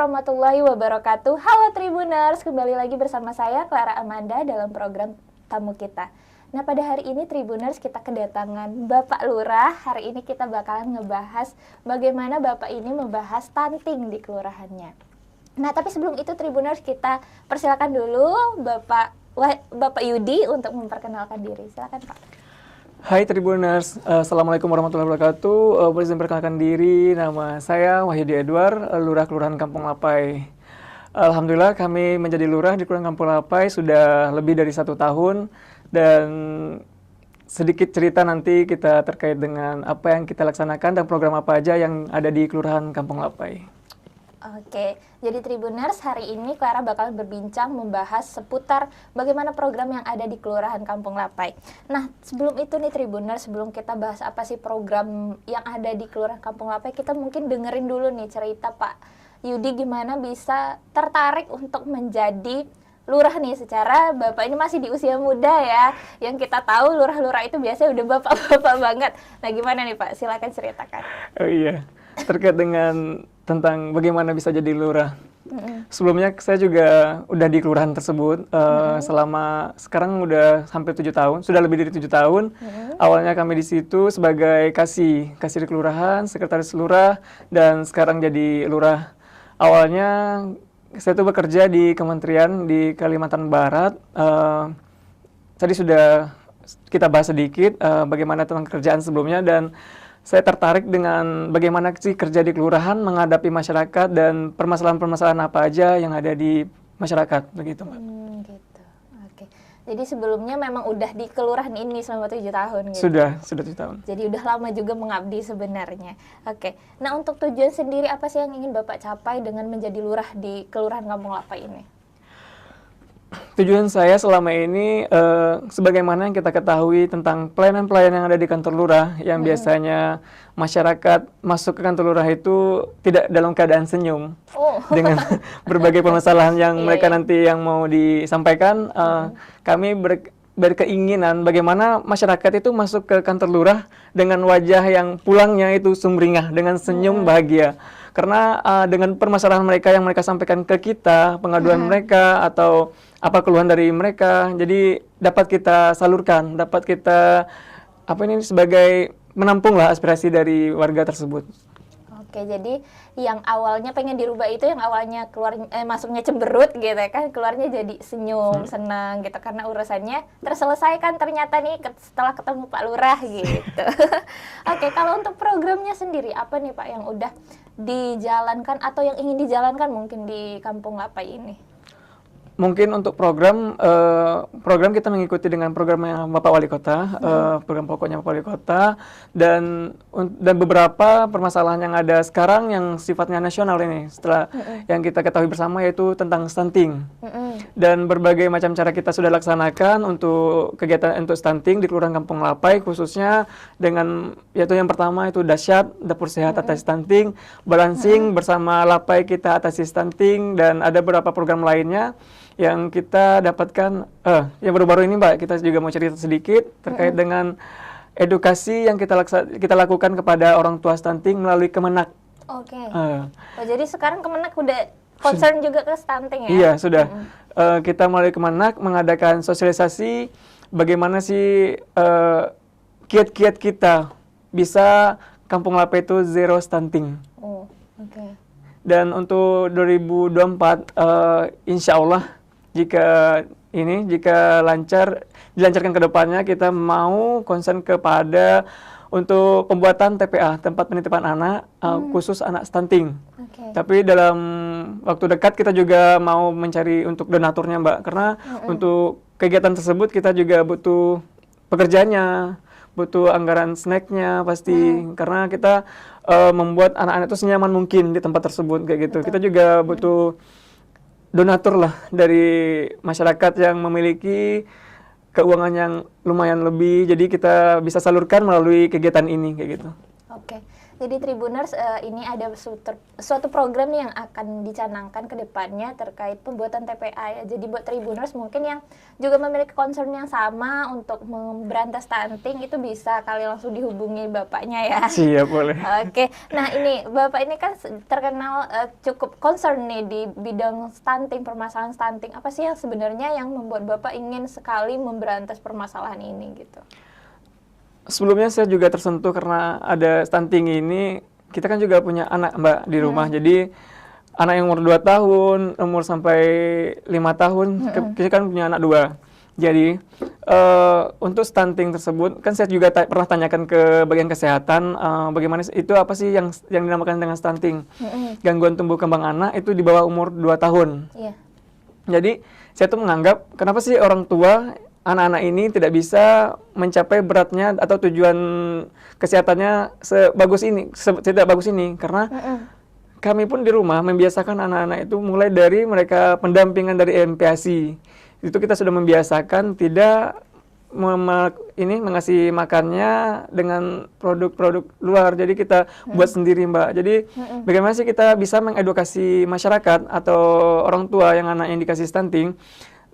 warahmatullahi wabarakatuh. Halo Tribuners, kembali lagi bersama saya Clara Amanda dalam program Tamu Kita. Nah, pada hari ini Tribuners kita kedatangan Bapak Lurah. Hari ini kita bakalan ngebahas bagaimana Bapak ini membahas stunting di kelurahannya. Nah, tapi sebelum itu Tribuners kita persilakan dulu Bapak Yudi untuk memperkenalkan diri. Silakan Pak. Hai Tribuners, Assalamualaikum warahmatullahi wabarakatuh. Boleh saya perkenalkan diri, nama saya Wahyudi Edward, Lurah Kelurahan Kampung Lapai. Alhamdulillah kami menjadi lurah di Kelurahan Kampung Lapai sudah lebih dari 1 tahun, dan sedikit cerita nanti kita terkait dengan apa yang kita laksanakan dan program apa aja yang ada di Kelurahan Kampung Lapai. Oke, jadi Tribuners, hari ini Clara bakal berbincang membahas seputar bagaimana program yang ada di Kelurahan Kampung Lapai. Nah, sebelum itu nih Tribuners, sebelum kita bahas apa sih program yang ada di Kelurahan Kampung Lapai, kita mungkin dengerin dulu nih cerita Pak Yudi gimana bisa tertarik untuk menjadi lurah nih. Secara Bapak ini masih di usia muda ya, yang kita tahu lurah-lurah itu biasanya udah bapak-bapak banget. Nah, gimana nih Pak? Silakan ceritakan. Oh iya, terkait dengan tentang bagaimana bisa jadi lurah. Sebelumnya saya juga udah di kelurahan tersebut selama sekarang udah hampir 7 tahun, sudah lebih dari 7 tahun. Awalnya kami di situ sebagai kasir di kelurahan, sekretaris lurah, dan sekarang jadi lurah. Awalnya saya tuh bekerja di kementerian di Kalimantan Barat. Tadi sudah kita bahas sedikit bagaimana tentang kerjaan sebelumnya, dan saya tertarik dengan bagaimana sih kerja di kelurahan menghadapi masyarakat dan permasalahan-permasalahan apa aja yang ada di masyarakat, begitu Mbak. Gitu. Oke. Jadi sebelumnya memang udah di kelurahan ini selama 7 tahun gitu. Sudah 7 tahun. Jadi udah lama juga mengabdi sebenarnya. Oke. Nah, untuk tujuan sendiri apa sih yang ingin Bapak capai dengan menjadi lurah di Kelurahan Kampung Lapai ini? Tujuan saya selama ini, sebagaimana yang kita ketahui tentang pelayanan-pelayanan yang ada di kantor lurah, yang biasanya masyarakat masuk ke kantor lurah itu tidak dalam keadaan senyum, dengan berbagai permasalahan yang mereka nanti yang mau disampaikan. Kami berkeinginan bagaimana masyarakat itu masuk ke kantor lurah dengan wajah yang pulangnya itu sumringah, dengan senyum bahagia. Karena dengan permasalahan mereka yang mereka sampaikan ke kita, pengaduan mereka atau apa keluhan dari mereka, jadi dapat kita salurkan, dapat kita sebagai menampung lah aspirasi dari warga tersebut. Oke, jadi yang awalnya pengen dirubah itu yang awalnya masuknya cemberut gitu kan, keluarnya jadi senyum, senang gitu karena urusannya terselesaikan ternyata nih setelah ketemu Pak Lurah gitu. Oke, kalau untuk programnya sendiri apa nih Pak yang udah dijalankan atau yang ingin dijalankan mungkin di Kampung Lapai ini? Mungkin untuk program kita mengikuti dengan program yang Bapak Wali Kota, program pokoknya Bapak Wali Kota, dan beberapa permasalahan yang ada sekarang yang sifatnya nasional ini, setelah yang kita ketahui bersama yaitu tentang stunting. Dan berbagai macam cara kita sudah laksanakan untuk kegiatan untuk stunting di Kelurahan Kampung Lapai, khususnya dengan yaitu yang pertama itu Dasyat, Dapur Sehat Atasi Stunting, Balancing bersama Lapai kita atasi stunting, dan ada beberapa program lainnya yang kita dapatkan. Yang baru-baru ini Mbak, kita juga mau cerita sedikit terkait dengan edukasi yang kita lakukan kepada orang tua stunting melalui Kemenak. Oke. Jadi sekarang Kemenak udah concern juga ke stunting ya? Iya, sudah. Kita melalui Kemenak mengadakan sosialisasi bagaimana sih kiat-kiat kita bisa Kampung Lapai itu zero stunting. Dan untuk 2024 insya Allah jika dilancarkan ke depannya, kita mau concern kepada untuk pembuatan TPA, tempat penitipan anak, khusus anak stunting. Tapi dalam waktu dekat kita juga mau mencari untuk donaturnya Mbak, karena untuk kegiatan tersebut kita juga butuh pekerjaannya, butuh anggaran snacknya pasti, karena kita membuat anak-anak itu senyaman mungkin di tempat tersebut kayak gitu. Kita juga butuh donatur lah dari masyarakat yang memiliki keuangan yang lumayan lebih, jadi kita bisa salurkan melalui kegiatan ini kayak gitu. Oke, Jadi Tribuners, ini ada suatu program nih yang akan dicanangkan ke depannya terkait pembuatan TPA ya. Jadi buat Tribuners mungkin yang juga memiliki concern yang sama untuk memberantas stunting, itu bisa kali langsung dihubungi bapaknya ya. Siap, boleh. Oke, nah ini bapak ini kan terkenal cukup concern nih di bidang stunting, permasalahan stunting. Apa sih yang sebenarnya yang membuat bapak ingin sekali memberantas permasalahan ini gitu? Sebelumnya saya juga tersentuh karena ada stunting ini. Kita kan juga punya anak, Mbak, di rumah. Jadi anak yang umur 2 tahun, umur sampai 5 tahun, kita kan punya anak 2. Jadi untuk stunting tersebut, kan saya juga pernah tanyakan ke bagian kesehatan, bagaimana itu apa sih yang dinamakan dengan stunting? Gangguan tumbuh kembang anak itu di bawah umur 2 tahun. Iya. Jadi saya tuh menganggap, kenapa sih orang tua anak-anak ini tidak bisa mencapai beratnya atau tujuan kesehatannya tidak bagus ini, karena kami pun di rumah membiasakan anak-anak itu mulai dari mereka pendampingan dari MPASI. Itu kita sudah membiasakan tidak mengasih makannya dengan produk-produk luar. Jadi kita buat sendiri, Mbak. Jadi bagaimana sih kita bisa mengedukasi masyarakat atau orang tua yang anaknya dikasih stunting,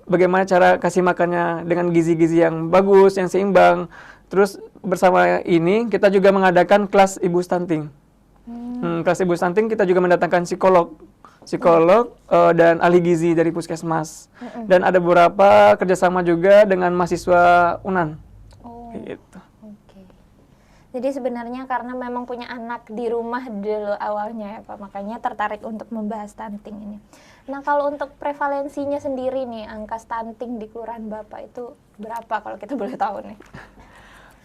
bagaimana cara kasih makannya dengan gizi-gizi yang bagus, yang seimbang. Terus bersama ini kita juga mengadakan kelas ibu stunting. Kelas ibu stunting kita juga mendatangkan psikolog dan ahli gizi dari puskesmas. Dan ada beberapa kerjasama juga dengan mahasiswa UNAN. Gitu. Oke. Jadi sebenarnya karena memang punya anak di rumah dulu awalnya ya Pak, makanya tertarik untuk membahas stunting ini. Nah kalau untuk prevalensinya sendiri nih, angka stunting di kelurahan Bapak itu berapa kalau kita boleh tahu nih?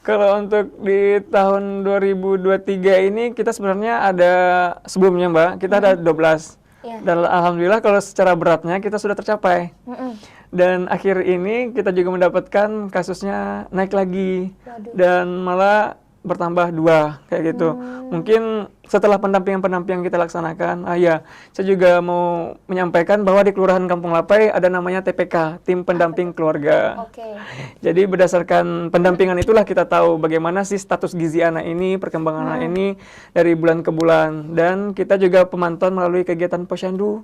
Kalau untuk di tahun 2023 ini kita sebenarnya ada sebelumnya, Mbak, kita ada 12. Dan alhamdulillah kalau secara beratnya kita sudah tercapai. Dan akhir ini kita juga mendapatkan kasusnya naik lagi. Dan malah bertambah 2 kayak gitu. Mungkin setelah pendampingan kita laksanakan, saya juga mau menyampaikan bahwa di Kelurahan Kampung Lapai ada namanya TPK, Tim Pendamping Keluarga. Jadi berdasarkan pendampingan itulah kita tahu bagaimana sih status gizi anak ini, perkembangan anak ini dari bulan ke bulan. Dan kita juga pemantauan melalui kegiatan posyandu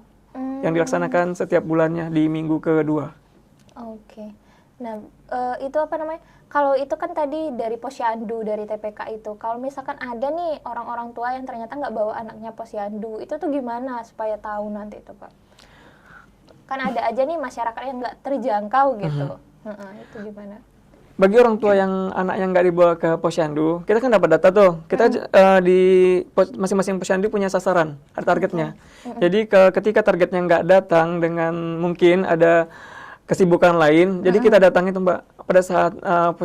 yang dilaksanakan setiap bulannya di minggu kedua. Nah, itu apa namanya? Kalau itu kan tadi dari posyandu, dari TPK itu. Kalau misalkan ada nih orang-orang tua yang ternyata nggak bawa anaknya posyandu, itu tuh gimana supaya tahu nanti itu, Pak? Kan ada aja nih masyarakat yang nggak terjangkau gitu. Itu gimana? Bagi orang tua yang anaknya nggak dibawa ke posyandu, kita kan dapat data tuh. Kita di masing-masing posyandu punya sasaran, ada targetnya. Jadi ketika targetnya nggak datang dengan mungkin ada kesibukan lain, jadi kita datangi tuh, Mbak, pada saat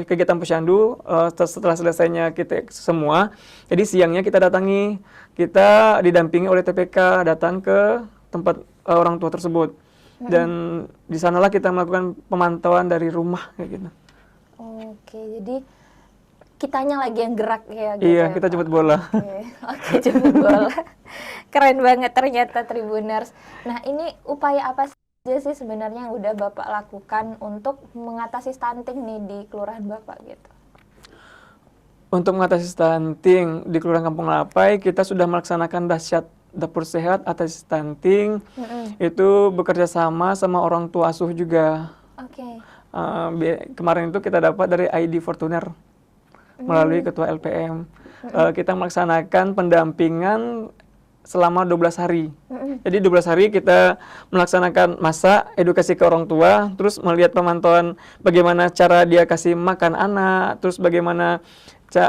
kegiatan posyandu, setelah selesainya kita semua, jadi siangnya kita datangi, kita didampingi oleh TPK datang ke tempat orang tua tersebut, dan di sanalah kita melakukan pemantauan dari rumah kayak gitu. Jadi kitanya lagi yang gerak ya gitu. Iya, ya, kita Pak? jemput bola. Oke, jemput bola. Keren banget ternyata Tribuners. Nah, ini upaya apa aja sih sebenarnya yang udah Bapak lakukan untuk mengatasi stunting nih di kelurahan Bapak gitu? Untuk mengatasi stunting di Kelurahan Kampung Lapai, kita sudah melaksanakan dahsyat dapur sehat atasi stunting. Itu bekerja sama orang tua asuh juga. Kemarin itu kita dapat dari ID Fortuner melalui ketua LPM. Kita melaksanakan pendampingan selama 12 hari. Jadi 12 hari kita melaksanakan masa edukasi ke orang tua, terus melihat pemantauan bagaimana cara dia kasih makan anak, terus bagaimana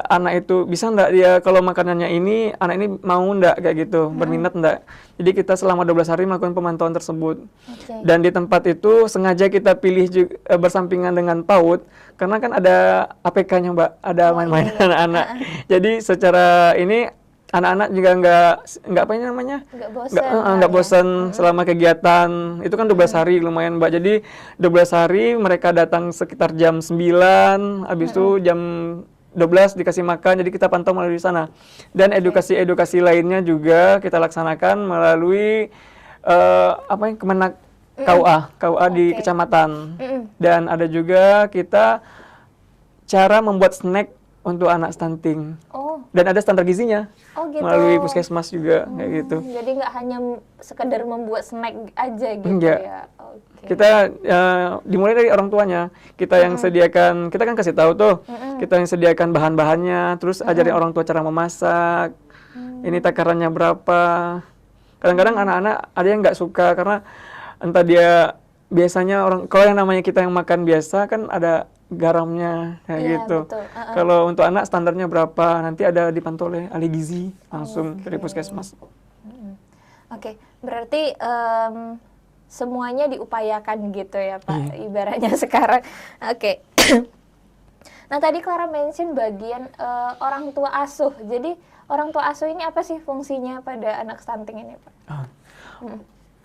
anak itu bisa enggak dia kalau makanannya ini, anak ini mau enggak kayak gitu, berminat enggak. Jadi kita selama 12 hari melakukan pemantauan tersebut. Dan di tempat itu sengaja kita pilih juga, bersampingan dengan PAUD, karena kan ada APK-nya, Mbak, ada main-main anak-anak. Jadi secara ini anak-anak juga nggak apa namanya nggak bosan selama kegiatan itu kan 12 hari lumayan, Mbak. Jadi 12 hari mereka datang sekitar jam 9, habis itu jam 12 dikasih makan, jadi kita pantau melalui sana. Dan edukasi lainnya juga kita laksanakan melalui Kemenak KUA di kecamatan. Dan ada juga kita cara membuat snack untuk anak stunting. dan ada standar gizinya Oh gitu. melalui puskesmas juga kayak gitu. Jadi nggak hanya sekedar membuat snack aja gitu Enggak. ya. Oke. Kita dimulai dari orang tuanya. Kita yang sediakan, kita kan kasih tahu tuh. Kita yang sediakan bahan-bahannya, terus ajarin orang tua cara memasak. Ini takarannya berapa. Kadang-kadang anak-anak ada yang nggak suka karena entah dia biasanya kalau yang namanya kita yang makan biasa kan ada garamnya kayak Iya, gitu. betul. Kalau untuk anak standarnya berapa, nanti ada dipantau oleh ahli gizi langsung dari Oke. puskesmas. Oke, berarti semuanya diupayakan gitu ya Pak, ibaratnya sekarang. Oke. Nah tadi Clara mention bagian orang tua asuh. Jadi orang tua asuh ini apa sih fungsinya pada anak stunting ini Pak?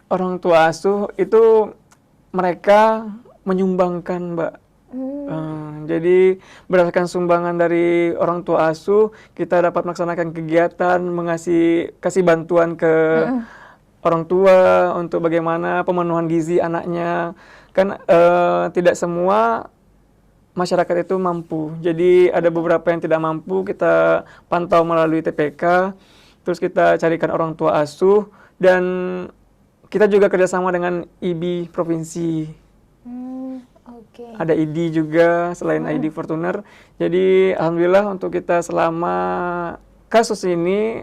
Orang tua asuh itu mereka menyumbangkan, Mbak. Jadi berdasarkan sumbangan dari orang tua asuh, kita dapat melaksanakan kegiatan, kasih bantuan ke orang tua untuk bagaimana pemenuhan gizi anaknya. Kan tidak semua masyarakat itu mampu. Jadi ada beberapa yang tidak mampu, kita pantau melalui TPK, terus kita carikan orang tua asuh, dan kita juga kerjasama dengan IDI provinsi. Oke. Ada ID juga selain ID Fortuner. Jadi alhamdulillah untuk kita selama kasus ini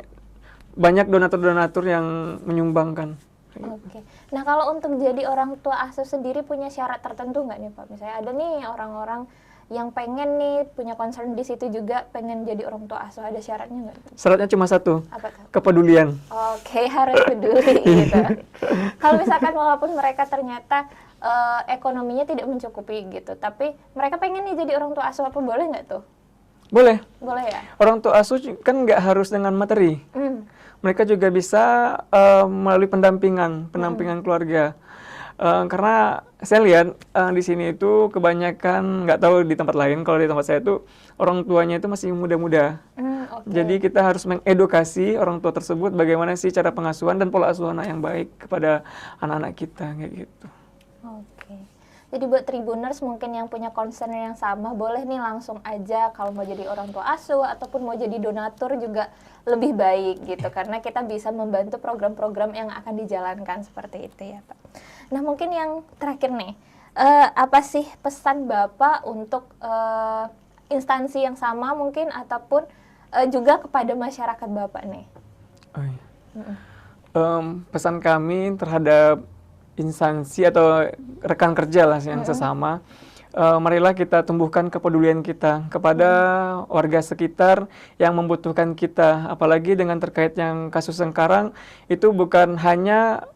banyak donatur-donatur yang menyumbangkan. Oke. Nah kalau untuk jadi orang tua asuh sendiri punya syarat tertentu nggak nih Pak? Misalnya ada nih orang-orang yang pengen nih punya concern di situ juga pengen jadi orang tua asuh, ada syaratnya nggak? Syaratnya cuma satu, Apa tuh? kepedulian. Oke, harus peduli gitu. Kalau misalkan walaupun mereka ternyata ekonominya tidak mencukupi gitu, tapi mereka pengen nih jadi orang tua asuh, apa boleh nggak tuh? Boleh. Boleh ya? Orang tua asuh kan nggak harus dengan materi. Mereka juga bisa melalui pendampingan keluarga. Karena saya lihat di sini itu kebanyakan, nggak tahu di tempat lain, kalau di tempat saya itu orang tuanya itu masih muda-muda. Okay. Jadi kita harus mengedukasi orang tua tersebut bagaimana sih cara pengasuhan dan pola asuh anak yang baik kepada anak-anak kita kayak gitu. Oke. Jadi buat Tribuners mungkin yang punya concern yang sama, boleh nih langsung aja kalau mau jadi orang tua asuh ataupun mau jadi donatur juga lebih baik gitu, karena kita bisa membantu program-program yang akan dijalankan seperti itu ya Pak. Nah mungkin yang terakhir nih, apa sih pesan Bapak untuk instansi yang sama mungkin ataupun juga kepada masyarakat Bapak nih? Oh, iya. Pesan kami terhadap instansi atau rekan kerja lah yang sesama, marilah kita tumbuhkan kepedulian kita kepada warga sekitar yang membutuhkan kita, apalagi dengan terkait yang kasus sekarang itu bukan hanya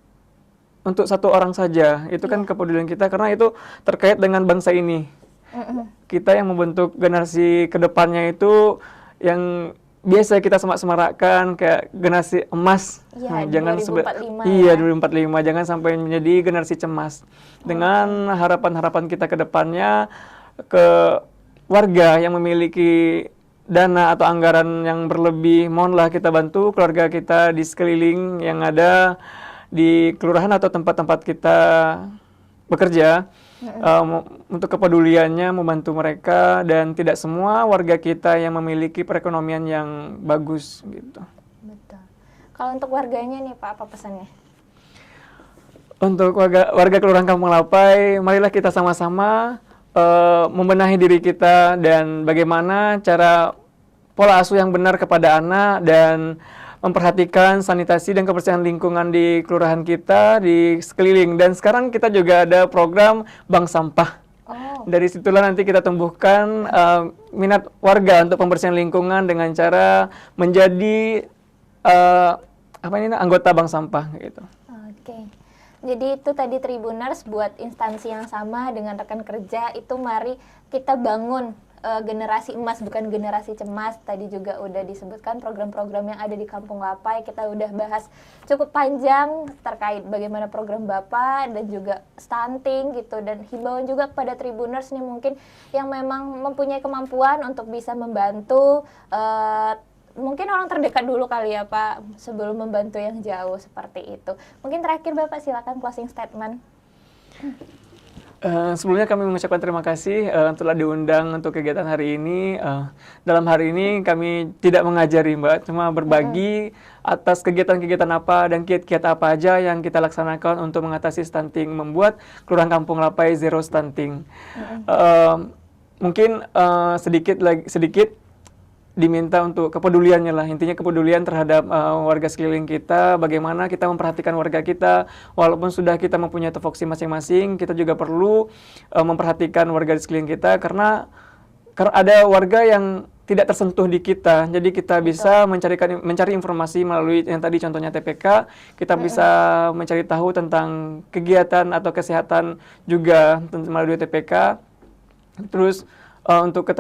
untuk satu orang saja, itu kan kepedulian kita karena itu terkait dengan bangsa ini. Kita yang membentuk generasi kedepannya itu yang biasa kita semak-semarakkan kayak generasi emas. Ya, Jangan 2045 iya, ya. 2045, jangan sampai menjadi generasi cemas. Dengan harapan-harapan kita ke depannya ke warga yang memiliki dana atau anggaran yang berlebih, mohonlah kita bantu keluarga kita di sekeliling yang ada di kelurahan atau tempat-tempat kita bekerja. Untuk kepeduliannya membantu mereka, dan tidak semua warga kita yang memiliki perekonomian yang bagus gitu. Betul. Kalau untuk warganya nih Pak, apa pesannya? Untuk warga Kelurahan Kampung Lapai, marilah kita sama-sama membenahi diri kita dan bagaimana cara pola asuh yang benar kepada anak, dan memperhatikan sanitasi dan kebersihan lingkungan di kelurahan kita, di sekeliling. Dan sekarang kita juga ada program bank sampah. Dari situlah nanti kita tumbuhkan minat warga untuk pembersihan lingkungan dengan cara menjadi anggota bank sampah gitu. Oke. Jadi itu tadi Tribuners, buat instansi yang sama dengan rekan kerja itu mari kita bangun generasi emas bukan generasi cemas. Tadi juga udah disebutkan program-program yang ada di Kampung Lapai, kita udah bahas cukup panjang terkait bagaimana program Bapak dan juga stunting gitu, dan himbauan juga kepada Tribuners nih mungkin yang memang mempunyai kemampuan untuk bisa membantu, mungkin orang terdekat dulu kali ya Pak sebelum membantu yang jauh seperti itu. Mungkin terakhir Bapak silakan closing statement. Sebelumnya kami mengucapkan terima kasih telah diundang untuk kegiatan hari ini. Dalam hari ini kami tidak mengajari Mbak, cuma berbagi atas kegiatan-kegiatan apa dan kiat-kiat apa aja yang kita laksanakan untuk mengatasi stunting, membuat Kelurahan Kampung Lapai zero stunting. Mungkin sedikit diminta untuk kepeduliannya lah, intinya kepedulian terhadap warga sekeliling kita, bagaimana kita memperhatikan warga kita, walaupun sudah kita mempunyai tupoksi masing-masing, kita juga perlu memperhatikan warga di sekeliling kita, karena ada warga yang tidak tersentuh di kita, jadi kita bisa mencari informasi melalui yang tadi contohnya TPK, kita bisa mencari tahu tentang kegiatan atau kesehatan juga melalui TPK. Terus untuk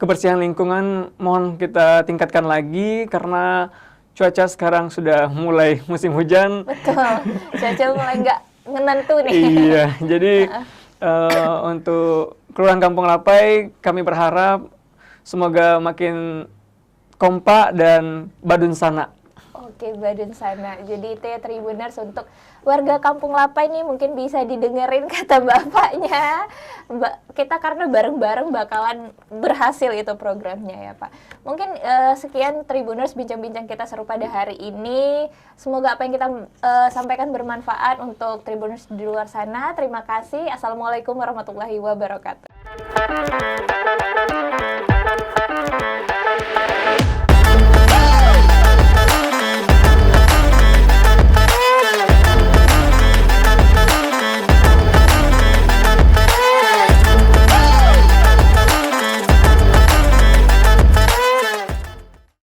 kebersihan lingkungan mohon kita tingkatkan lagi karena cuaca sekarang sudah mulai musim hujan. Betul, cuaca mulai nggak menentu nih. Iya, jadi untuk Kelurahan Kampung Lapai kami berharap semoga makin kompak dan badun sana. Oke, badun sana. Jadi itu ya Tribuners, untuk warga Kampung Lapai nih mungkin bisa didengerin kata bapaknya. Kita karena bareng-bareng bakalan berhasil itu programnya ya Pak. Mungkin sekian Tribuners bincang-bincang kita seru pada hari ini. Semoga apa yang kita sampaikan bermanfaat untuk Tribuners di luar sana. Terima kasih. Assalamualaikum warahmatullahi wabarakatuh.